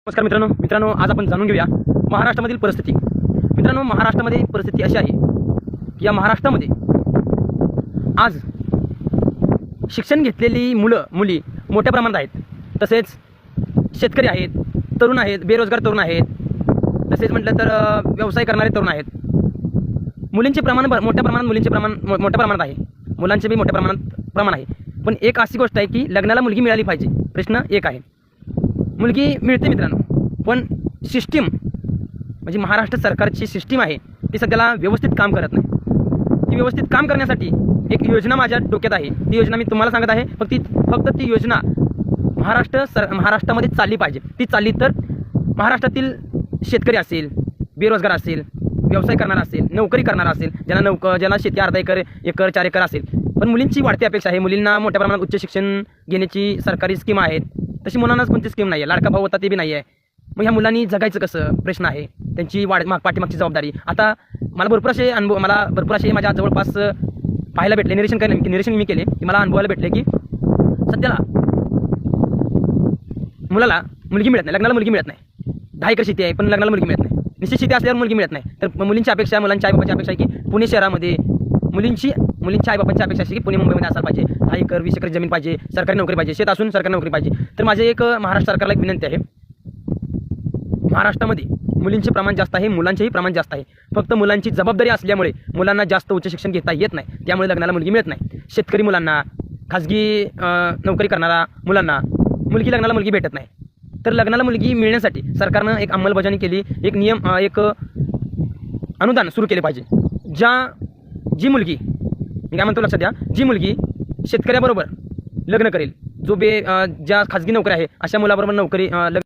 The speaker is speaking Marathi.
नमस्कार मित्रांनो आज आपण जाणून घेऊया महाराष्ट्रामधील परिस्थिती। मित्रांनो, महाराष्ट्रामध्ये परिस्थिती अशी आहे की या महाराष्ट्रामध्ये आज शिक्षण घेतलेली मुली मोठ्या प्रमाणात आहेत। तसेच शेतकरी आहेत, तरुण आहेत, बेरोजगार तरुण आहेत, तसेच म्हटलं तर व्यवसाय करणारे तरुण आहेत। मुलींचे प्रमाण मोठ्या प्रमाणात आहे, मुलांचे बी मोठ्या प्रमाण आहे। पण एक अशी गोष्ट आहे की लग्नाला मुलगी मिळाली पाहिजे। प्रश्न एक आहे, मुलगी मिळते मित्रांनो, पण सिस्टीम म्हणजे महाराष्ट्र सरकारची सिस्टीम आहे ती सध्याला व्यवस्थित काम करत नाही। ती व्यवस्थित काम करण्यासाठी एक योजना माझ्या डोक्यात आहे। ती योजना मी तुम्हाला सांगत आहे। फक्त ती योजना महाराष्ट्रामध्ये चालली पाहिजे। ती चालली तर महाराष्ट्रातील शेतकरी असेल, बेरोजगार असेल, व्यवसाय करणारा असेल, नोकरी करणारा असेल, ज्यांना शेती अर्धा एकर 4 एकर असेल, पण मुलींची वाढती अपेक्षा आहे। मुलींना मोठ्या प्रमाणात उच्च शिक्षण घेण्याची सरकारी स्कीम आहेत, तशी मुलांनाच कोणती स्कीम नाही आहे। लाडका भाऊ होता ते बी नाही आहे। मग ह्या मुलांनी जगायचं कसं प्रश्न आहे। त्यांची पाठीमागची जबाबदारी आता मला भरपूर असे माझ्या जवळपास पाहायला भेटले, निरीक्षण मी केले की मला अनुभवायला भेटले की सध्याला मुलाला मुलगी मिळत नाही, लग्नाला मुलगी मिळत नाही। 10 एकर शेती आहे पण लग्नाला मुलगी मिळत नाही। निश्चित शेती असल्यावर मुलगी मिळत नाही। तर मुलांच्या आईबापाची अपेक्षा आहे की पुणे शहरामध्ये मुलींच्या आईबापांची अपेक्षा असते की पुणे मुंबईमध्ये असायला पाहिजे, 10 एकर 20 एकर जमीन पाहिजे, सरकारी नोकरी पाहिजे, शेत असून सरकारी नोकरी पाहिजे। तर माझे एक महाराष्ट्र सरकारला एक विनंती आहे, महाराष्ट्रामध्ये मुलींचे प्रमाण जास्त आहे, मुलांचेही प्रमाण जास्त आहे। फक्त मुलांची जबाबदारी असल्यामुळे मुलांना जास्त उच्च शिक्षण घेता येत नाही, त्यामुळे लग्नाला मुलगी मिळत नाही। शेतकरी मुलांना, खाजगी नोकरी करणारा मुलांना लग्नाला मुलगी भेटत नाही। तर लग्नाला मुलगी मिळण्यासाठी सरकारनं एक अंमलबजावणी केली, एक नियम, एक अनुदान सुरू केले पाहिजे। जी मुलगी, मी काय म्हणतो लक्षात द्या, जी मुलगी शेतकऱ्याबरोबर लग्न करेल, ज्या खाजगी नोकरी आहे अशा मुलाबरोबर लग्न